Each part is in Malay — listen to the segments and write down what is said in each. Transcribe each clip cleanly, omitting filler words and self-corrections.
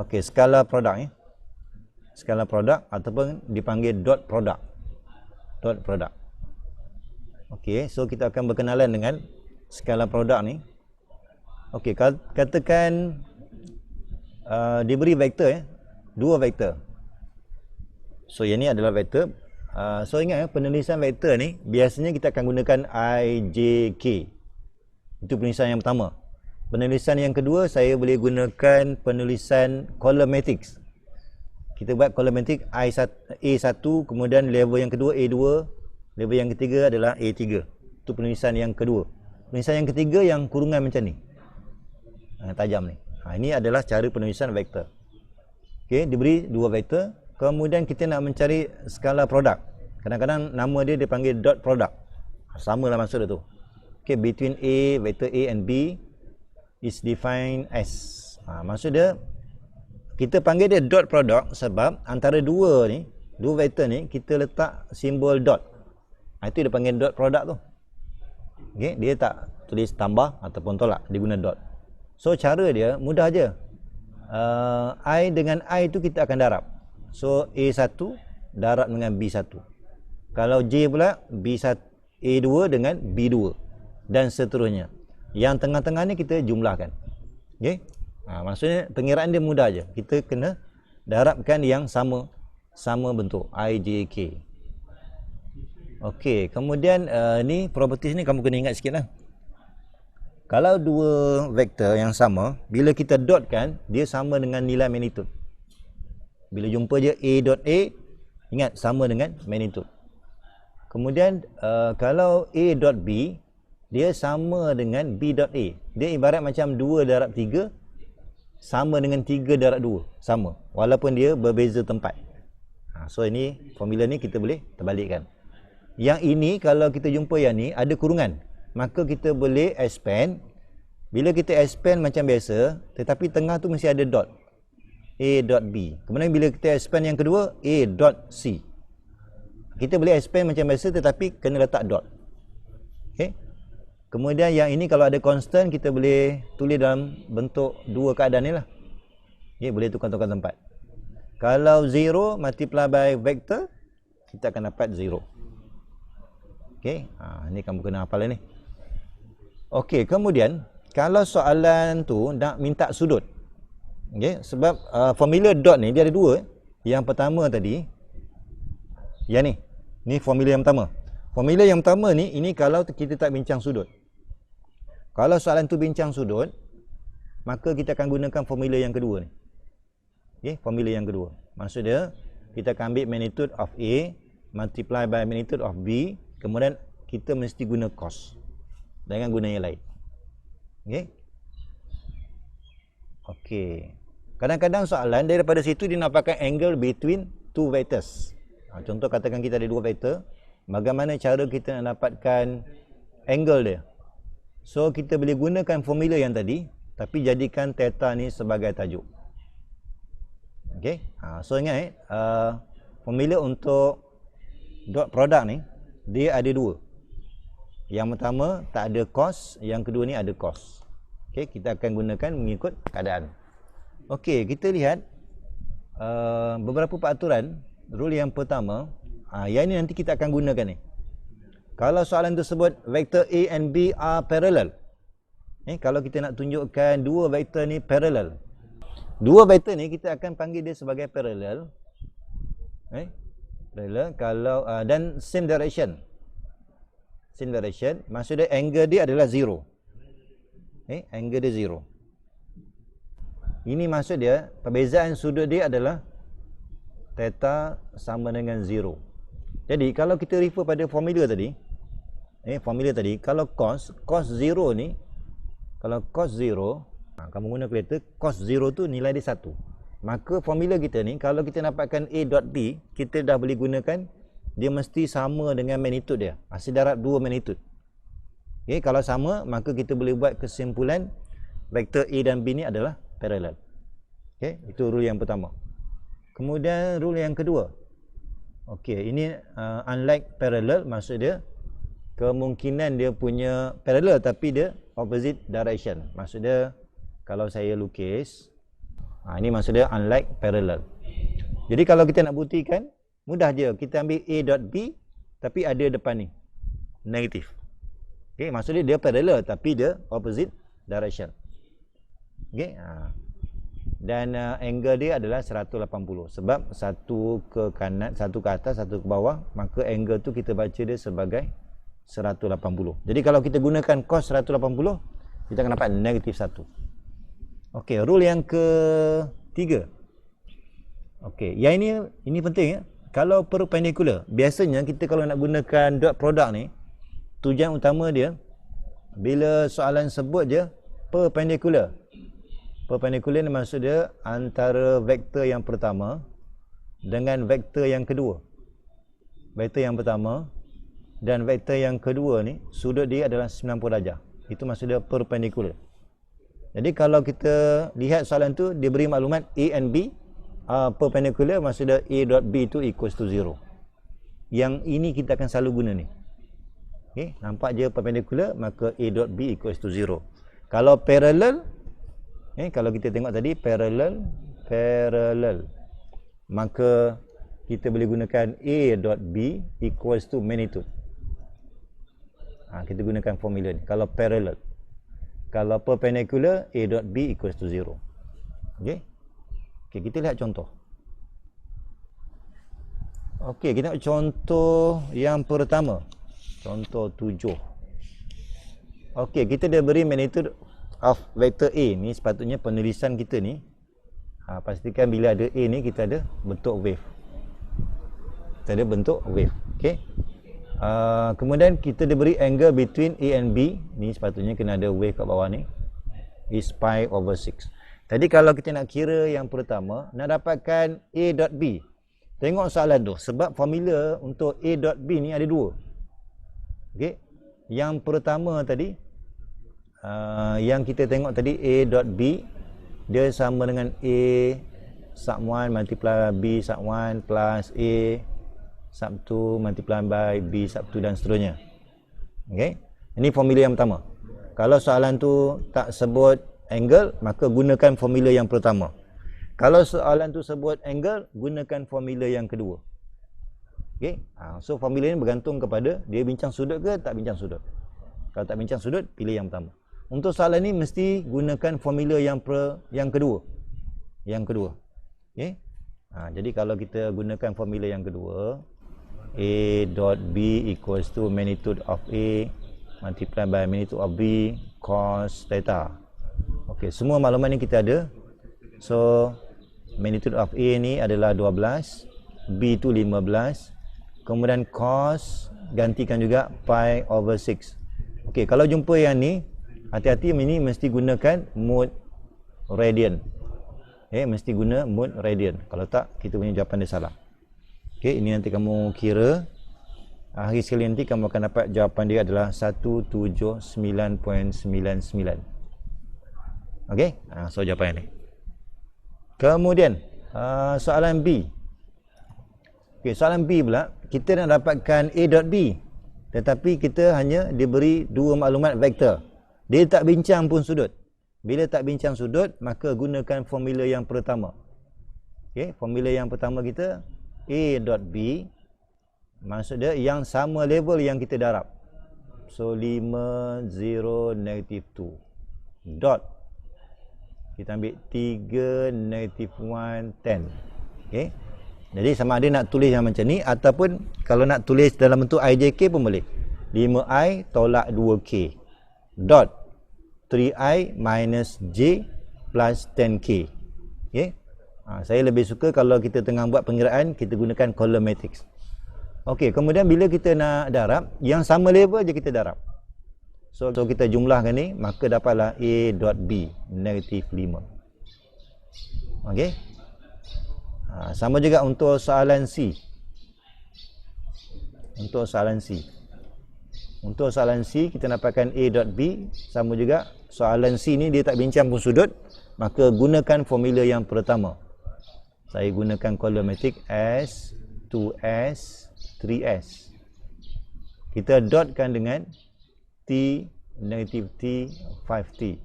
Okey, skala produk ya. Skala produk ataupun dipanggil dot produk. Dot produk. Okey, so kita akan berkenalan dengan skala produk ni. Okey, katakan diberi vektor ya, dua vektor. So yang ni adalah vektor. So ingat ya, penulisan vektor ni biasanya kita akan gunakan I, J, K. Itu penulisan yang pertama. Penulisan yang kedua, saya boleh gunakan penulisan column-matrix. Kita buat column-matrix A1, kemudian level yang kedua A2, level yang ketiga adalah A3. Itu penulisan yang kedua. Penulisan yang ketiga yang kurungan macam ni. Tajam ni. Ini adalah cara penulisan vektor. Okey, diberi dua vektor. Kemudian kita nak mencari skala produk. Kadang-kadang nama dia dipanggil dot product. Sama lah maksud dia tu. Okey, between A, vektor A and B is defined as. Maksud dia, kita panggil dia dot product sebab antara dua vektor ni, kita letak simbol dot. Itu dia panggil dot product tu. Okay, dia tak tulis tambah ataupun tolak, dia guna dot. So cara dia mudah je. I dengan I tu kita akan darab. So A1 darab dengan B1. Kalau J pula B1, A2 dengan B2 dan seterusnya. Yang tengah-tengah ni kita jumlahkan. Okey. Maksudnya pengiraan dia mudah je. Kita kena darabkan yang sama bentuk I, J, K. Okey, kemudian ni properties ni kamu kena ingat sikitlah. Kalau dua vektor yang sama, bila kita dotkan, dia sama dengan nilai magnitude. Bila jumpa je A dot A, ingat sama dengan magnitude. Kemudian kalau A dot B, dia sama dengan B dot A. Dia ibarat macam 2 darab 3 sama dengan 3 darab 2. Sama. Walaupun dia berbeza tempat. So ini, formula ni kita boleh terbalikkan. Yang ini, kalau kita jumpa yang ni, ada kurungan. Maka kita boleh expand. Bila kita expand macam biasa, tetapi tengah tu mesti ada dot. A dot B. Kemudian bila kita expand yang kedua, A dot C. Kita boleh expand macam biasa tetapi kena letak dot. Okay. Kemudian yang ini kalau ada constant, kita boleh tulis dalam bentuk dua keadaan ni lah. Okay, boleh tukar-tukar tempat. Kalau 0 multiply by vector, kita akan dapat 0. Okay. Ini kamu kena hafal ni. Okay, kemudian kalau soalan tu nak minta sudut. Okay, sebab formula dot ni dia ada dua. Yang pertama tadi, yang ni. Ni formula yang pertama. Formula yang pertama ni, ini kalau kita tak bincang sudut. Kalau soalan tu bincang sudut, maka kita akan gunakan formula yang kedua ni. Okay, formula yang kedua. Maksud dia, kita akan ambil magnitude of A multiply by magnitude of B, kemudian kita mesti guna cos. Jangan guna yang lain. Okay. Okey. Kadang-kadang soalan daripada situ dia nak pakai angle between two vectors. Contoh katakan kita ada dua vektor, bagaimana cara kita nak dapatkan angle dia? So kita boleh gunakan formula yang tadi, tapi jadikan theta ni sebagai tajuk. Okey. So ingat formula untuk dot product ni dia ada dua. Yang pertama tak ada cos, yang kedua ni ada cos. Okey, kita akan gunakan mengikut keadaan. Okey, kita lihat beberapa peraturan. Rule yang pertama, yang ini nanti kita akan gunakan ni. Kalau soalan tersebut vektor A and B are parallel. Kalau kita nak tunjukkan dua vektor ni parallel. Dua vektor ni kita akan panggil dia sebagai parallel. Parallel kalau dan same direction. Same direction, maksudnya angle dia adalah 0. Angle dia 0. Ini maksud dia, perbezaan sudut dia adalah theta sama dengan 0. Jadi kalau kita refer pada formula tadi, kalau cos 0 ni, kalau cos 0, kamu guna kalkulator, cos 0 tu nilai dia 1. Maka formula kita ni, kalau kita dapatkan A dot B, kita dah boleh gunakan, dia mesti sama dengan magnitude dia. Hasil darab 2 magnitude. Okay, kalau sama, maka kita boleh buat kesimpulan vektor A dan B ni adalah parallel. Okay, itu rule yang pertama. Kemudian rule yang kedua. Okey, ini unlike parallel, maksud dia kemungkinan dia punya parallel tapi dia opposite direction. Maksud dia kalau saya lukis Ini maksud dia unlike parallel. Jadi kalau kita nak buktikan, mudah je. Kita ambil A dot B, tapi ada depan ni, negatif. Okay, maksud dia parallel, tapi dia opposite direction. Okay, dan angle dia adalah 180. Sebab satu ke kanan, satu ke atas, satu ke bawah, maka angle tu kita baca dia sebagai 180. Jadi kalau kita gunakan cos 180, kita akan dapat negatif 1. Okey, rule yang ketiga. Okey, yang ini penting ya. Kalau perpendicular, biasanya kita kalau nak gunakan dot product ni, tujuan utama dia bila soalan sebut je perpendicular. Perpendicular ni maksud dia antara vektor yang pertama dengan vektor yang kedua. Vektor yang pertama dan vektor yang kedua ni sudut dia adalah 90 darjah. Itu maksud dia perpendicular. Jadi kalau kita lihat soalan tu dia beri maklumat A and B perpendicular, maksud dia A dot B tu equals to 0. Yang ini kita akan selalu guna ni. Okay, nampak je perpendicular, maka A dot B equals to 0. Kalau parallel, kalau kita tengok tadi parallel, maka kita boleh gunakan A dot B equals to magnitude. Kita gunakan formula ni kalau parallel. Kalau perpendicular, A dot B equals to 0. Okay, kita lihat contoh. Okay, kita tengok contoh yang pertama. Contoh 7. Okay, kita dah beri magnitude of vector A ni. Sepatutnya penulisan kita ni pastikan bila ada A ni kita ada bentuk wave. Kita ada bentuk wave. Okay. Kemudian kita diberi angle between A and B. Ni sepatutnya kena ada wave kat bawah ni. Is pi over 6. Tadi kalau kita nak kira yang pertama, nak dapatkan A dot B. Tengok soalan tu. Sebab formula untuk A dot B ni ada dua. Okay. Yang pertama tadi, yang kita tengok tadi A dot B, dia sama dengan A sub 1 multiply B sub 1 plus A sub 2 multiply by B sub 2 dan seterusnya. Okay. Ini formula yang pertama. Kalau soalan tu tak sebut angle, maka gunakan formula yang pertama. Kalau soalan tu sebut angle, gunakan formula yang kedua. Okay. So formula ini bergantung kepada dia bincang sudut ke tak bincang sudut. Kalau tak bincang sudut, pilih yang pertama. Untuk soalan ni mesti gunakan formula yang kedua. Yang kedua. Okay. Jadi kalau kita gunakan formula yang kedua, A dot B equals to magnitude of A multiply by magnitude of B cos theta. Okay, semua maklumat ni kita ada. So magnitude of A ni adalah 12, B tu 15. Kemudian cos gantikan juga pi over 6. Okey, kalau jumpa yang ni, hati-hati, ini mesti gunakan mode radian. Mesti guna mode radian. Kalau tak, kita punya jawapan dia salah. Okey, ini nanti kamu kira. Akhir sekali nanti kamu akan dapat jawapan dia adalah 179.99. Okey, so jawapan ni. Kemudian soalan B. Okey, soalan B pula, kita nak dapatkan A dot B, tetapi kita hanya diberi dua maklumat vektor. Dia tak bincang pun sudut. Bila tak bincang sudut, maka gunakan formula yang pertama. Okey, formula yang pertama kita A dot B, maksud dia yang sama level yang kita darab. So 5, 0, negatif 2. Dot. Kita ambil 3, negatif 1, 10. Okey. Jadi sama ada nak tulis yang macam ni, ataupun kalau nak tulis dalam bentuk IJK pun boleh. 5I tolak 2K. Dot 3I minus J plus 10K. Okay. Saya lebih suka kalau kita tengah buat pengiraan, kita gunakan column matrix. Okey, kemudian bila kita nak darab, yang sama level je kita darab. So kita jumlahkan ni, maka dapatlah A dot B, negatif 5. Okey. Sama juga untuk soalan C. Untuk soalan C, kita dapatkan A dot B. Sama juga soalan C ni dia tak bincang pun sudut, maka gunakan formula yang pertama. Saya gunakan column matrix S, 2S, 3S. Kita dotkan dengan T, negatif T, 5T.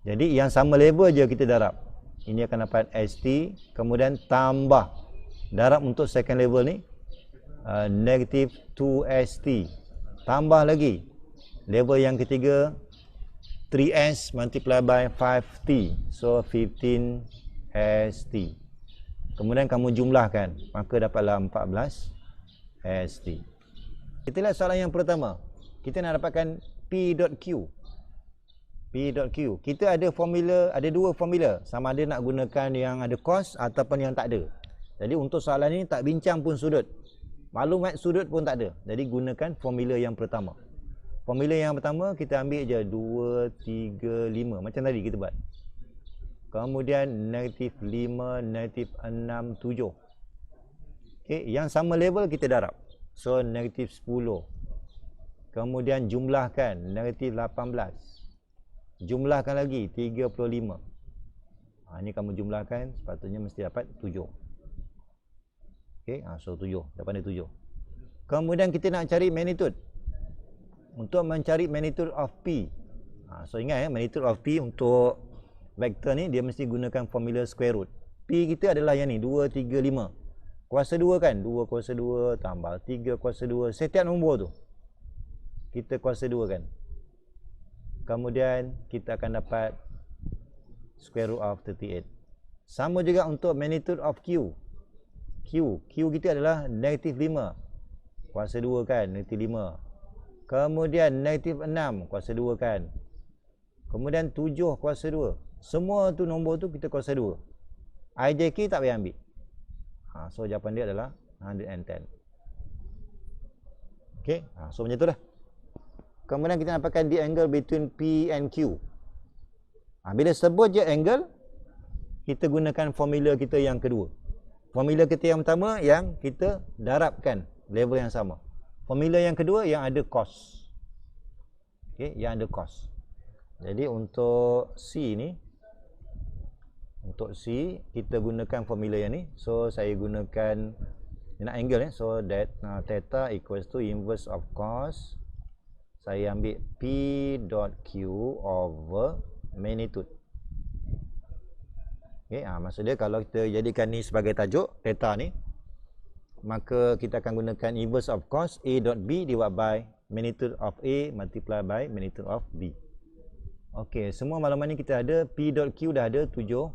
Jadi yang sama level je kita darab. ini akan dapat ST, kemudian tambah darab untuk second level ni negative 2ST, tambah lagi level yang ketiga 3S multiply by 5T, so 15ST. Kemudian kamu jumlahkan, maka dapatlah 14ST. Kita lihat soalan yang pertama. Kita nak dapatkan P.Q. P.Q. Kita ada formula, ada dua formula. Sama ada nak gunakan yang ada cos ataupun yang tak ada. Jadi untuk soalan ini tak bincang pun sudut. Maklumat sudut pun tak ada. Jadi gunakan formula yang pertama. Formula yang pertama kita ambil je 2, 3, 5. Macam tadi kita buat. Kemudian negatif 5, negatif 6, 7. Okay, yang sama level kita darab. So negatif 10. Kemudian jumlahkan negatif 18. Jumlahkan lagi 35. Ini kamu jumlahkan, sepatutnya mesti dapat 7. Okay, so 7. Dapat dia 7. Kemudian kita nak cari magnitude. Untuk mencari magnitude of P. So ingat magnitude of P untuk vektor ni dia mesti gunakan formula square root. P kita adalah yang ni 2, 3, 5. Kuasa 2 kan? 2 kuasa 2 tambah 3 kuasa 2. Setiap nombor tu kita kuasa 2 kan. Kemudian kita akan dapat square root of 38. Sama juga untuk magnitude of Q. Q kita adalah negatif 5. Kuasa 2 kan? Negatif 5. Kemudian negatif 6 kuasa 2 kan. Kemudian 7 kuasa 2. Semua tu nombor tu kita kuasa 2. IJK tak payah ambil. So jawapan dia adalah 110. Okay, so macam tu dah. Kemudian kita dapatkan the angle between P and Q. Bila sebut je angle, kita gunakan formula kita yang kedua. Formula kita yang pertama yang kita darabkan level yang sama. Formula yang kedua yang ada cos. Okay, yang ada cos. Jadi untuk C ni, untuk C kita gunakan formula yang ni. So saya gunakan nak angle so that theta equals to inverse of cos. Saya ambil P dot Q over magnitude. Okay, maksud dia kalau kita jadikan ni sebagai tajuk theta ni, maka kita akan gunakan inverse of cos A dot B divided by magnitude of A multiply by magnitude of B. Okey, semua maklumat ni kita ada. P dot Q dah ada 7.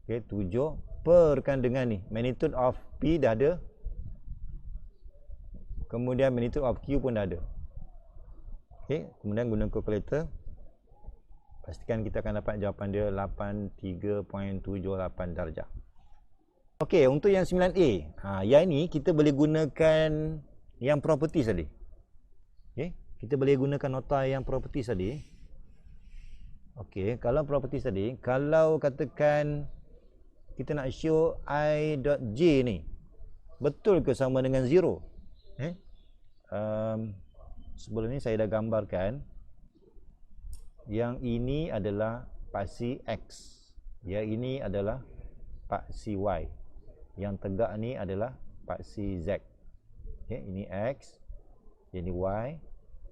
Okey, 7 perkan dengan ni magnitude of P dah ada. Kemudian magnitude of Q pun dah ada. Okey, kemudian guna calculator. Pastikan kita akan dapat jawapan dia 83.78 darjah. Okey, untuk yang 9A. Yang ni kita boleh gunakan yang properties tadi. Okey, kita boleh gunakan nota yang properties tadi. Okey, kalau properties tadi, kalau katakan kita nak show I dot J ni betul ke sama dengan 0? Sebelum ni saya dah gambarkan. Yang ini adalah paksi X. Yang ini adalah paksi Y. Yang tegak ni adalah paksi Z. Okay, ini X, ini Y,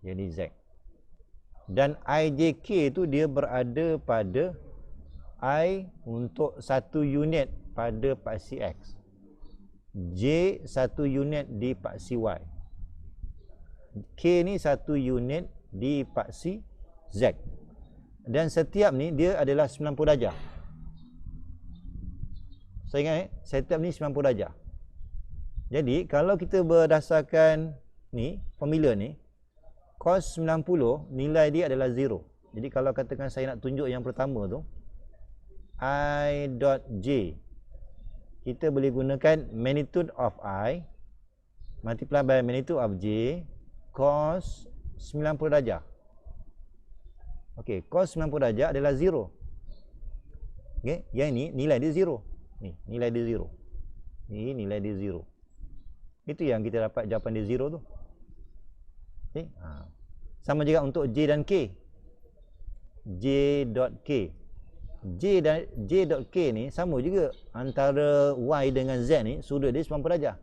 ini Z. Dan IJK tu dia berada pada I untuk satu unit pada paksi X, J satu unit di paksi Y, K ni satu unit di paksi Z. Dan setiap ni dia adalah 90 darjah. Saya ingat setiap ni 90 darjah. Jadi kalau kita berdasarkan ni formula ni, cos 90 nilai dia adalah 0. Jadi kalau katakan saya nak tunjuk yang pertama tu, I dot J, kita boleh gunakan magnitude of I multiply by magnitude of J cos 90 darjah. Okey, cos 90 darjah adalah 0. Okey, yang ini nilai dia 0. Ni nilai dia 0. Ni nilai dia 0. Itu yang kita dapat jawapan dia 0 tu. Okey, sama juga untuk J dan K. J dot K. J dot K ni sama juga antara Y dengan Z ni sudut dia 90 darjah.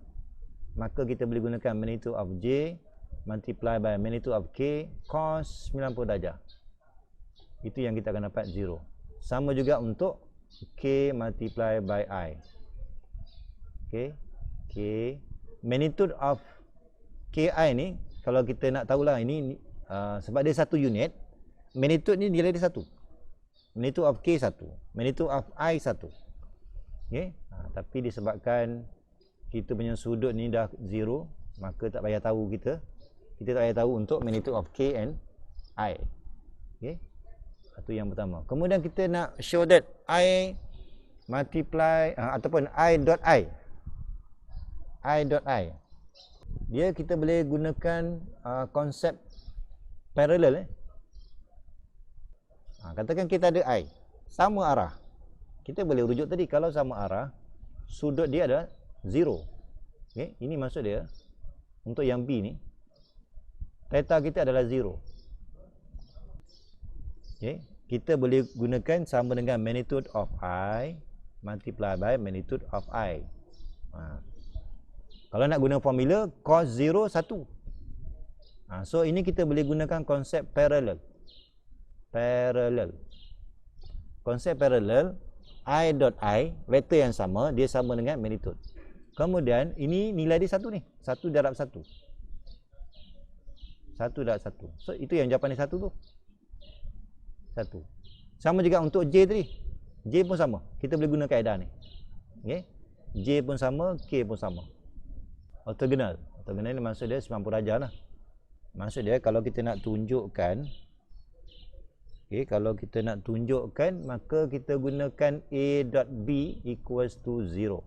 Maka kita boleh gunakan magnitude of J multiply by magnitude of K cos 90 darjah. Itu yang kita akan dapat 0. sama juga untuk K multiply by I. Okay. K magnitude of KI ni, kalau kita nak tahulah ini sebab dia satu unit, magnitude ni nilai dia satu. Magnitude of K satu, magnitude of I satu. Okay. Tapi disebabkan kita punya sudut ni dah 0, maka tak payah tahu kita tak payah tahu untuk magnitude of K and I. Okay. Itu yang pertama. Kemudian kita nak show that I multiply ataupun I dot I dot I, dia kita boleh gunakan konsep parallel. Katakan kita ada I sama arah, kita boleh rujuk tadi, kalau sama arah sudut dia adalah 0. Okay. Ini maksud dia untuk yang B ni, theta kita adalah 0. Okay. Kita boleh gunakan sama dengan magnitude of I multiply by magnitude of I. Kalau nak guna formula cos 0 1. So ini kita boleh gunakan konsep parallel. Konsep parallel, I dot I, vektor yang sama, dia sama dengan magnitude. Kemudian ini nilai dia 1 ni, 1 darab 1. 1 darab 1. So itu yang jawapan dia 1 tu. 1. Sama juga untuk J tadi. J pun sama. Kita boleh guna kaedah ni. Okay. J pun sama, K pun sama. Orthogonal. Orthogonal ni maksud dia 90 darjah lah. Maksud dia kalau kita nak tunjukkan, maka kita gunakan A dot B equals to 0.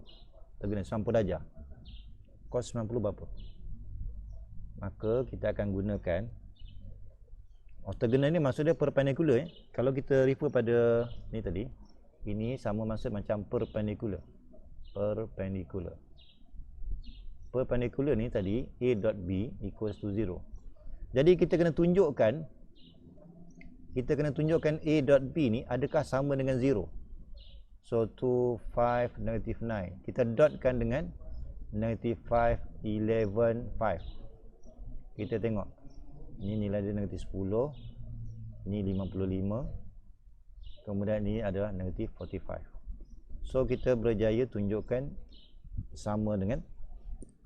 Orthogonal 90 darjah. Cos 90 berapa? Maka kita akan gunakan orthogonal ni, maksud dia perpendicular. Kalau kita refer pada ni tadi, ini sama maksud macam perpendicular. Perpendicular ni tadi A dot B equals to 0. Jadi kita kena tunjukkan A dot B ni adakah sama dengan 0. So 2, 5, negative 9. Kita dotkan dengan negative 5, 11, 5. Kita tengok. Ini nilai dia negative 10. Ini 55. Kemudian ini adalah negative 45. So kita berjaya tunjukkan sama dengan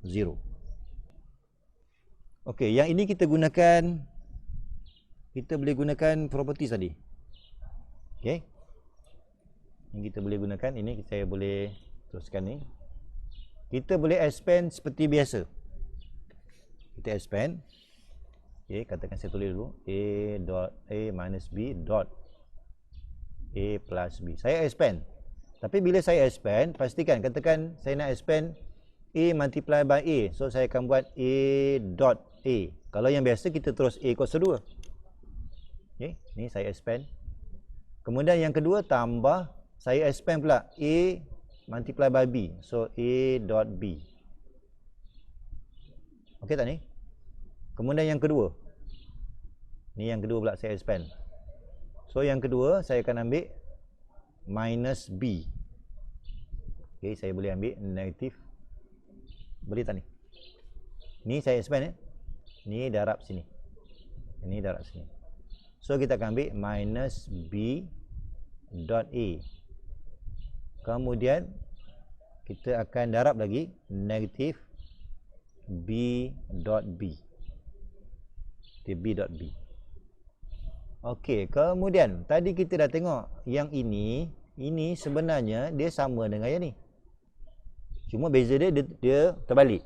0. Okey, yang ini kita boleh gunakan properties tadi. Okey. Yang kita boleh gunakan ini, saya boleh teruskan ni. Kita boleh expand seperti biasa. Kita expand. Okey, katakan saya tulis dulu A dot A minus B dot A plus B. Saya expand. Tapi bila saya expand, pastikan, katakan saya nak expand A multiply by A. So saya akan buat A dot A. Kalau yang biasa kita terus A kuasa 2. Okay, ni saya expand. Kemudian yang kedua tambah, saya expand pula A multiply by B. So A dot B. Okey tak ni? Kemudian yang kedua. Ni yang kedua pula saya expand. So yang kedua saya akan ambil minus B. Okey, saya boleh ambil negatif. Boleh tak ni? Ni saya expand ya. Ni darab sini. Ini darab sini. So kita akan ambil minus B dot A. Kemudian kita akan darab lagi negatif B dot B. B dot B. Okey, kemudian tadi kita dah tengok yang ini sebenarnya dia sama dengan yang ni. Cuma beza dia terbalik.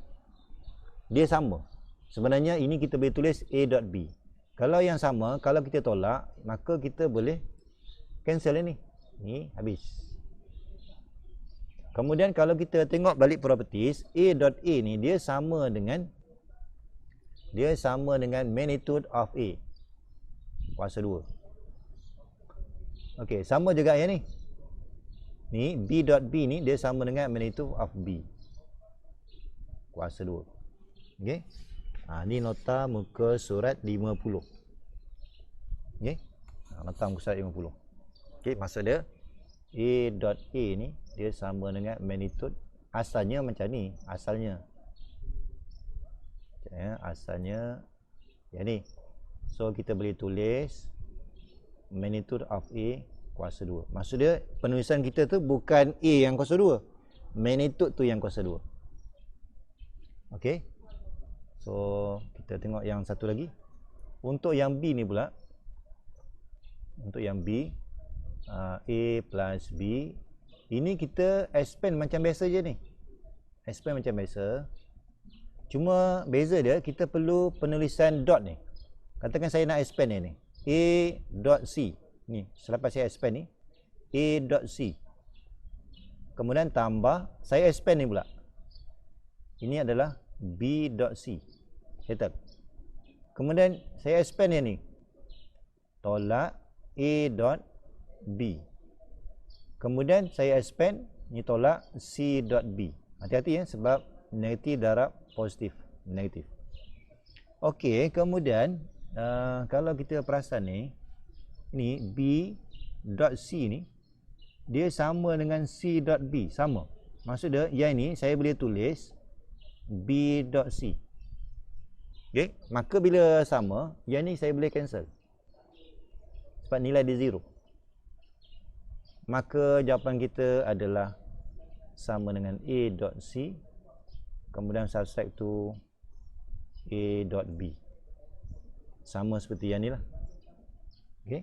Dia sama. Sebenarnya ini kita boleh tulis A dot B. Kalau yang sama, kalau kita tolak, maka kita boleh cancel ini. Ni habis. Kemudian kalau kita tengok balik properties, A dot A ni dia sama dengan magnitude of A kuasa 2. Okey, sama juga yang ni. Ni B dot B ni dia sama dengan magnitude of B kuasa 2. Okey. Ni nota muka surat 50. Okey. Nota muka surat 50. Okey, maksud dia A dot A ni dia sama dengan magnitude, asalnya macam ni, asalnya yang ni. So kita boleh tulis magnitude of A kuasa 2. Maksud dia penulisan kita tu bukan A yang kuasa 2. Magnitude tu yang kuasa 2. Okey. So kita tengok yang satu lagi. Untuk yang B ni pula. Untuk yang B, A plus B. Ini kita expand macam biasa je ni. Expand macam biasa. Cuma beza dia, kita perlu penulisan dot ni. Katakan saya nak expand ni. A dot C. Ni, selepas saya expand ni. A dot C. Kemudian tambah, saya expand ni pula. Ini adalah B dot C. Settle. Kemudian saya expand yang ni. Tolak A dot B. Kemudian saya expand, ni tolak C dot B. Hati-hati ya, sebab negatif darab positif. Negatif. Okey, kemudian kalau kita perasan ni, ni B dot C ni, dia sama dengan C dot B. Sama. Maksud dia, yang ni saya boleh tulis B dot C. Okey, maka bila sama, yang ni saya boleh cancel. Sebab nilai dia 0. Maka jawapan kita adalah sama dengan A dot C. Kemudian subtract to A dot B. Sama seperti yang ni lah. Okey.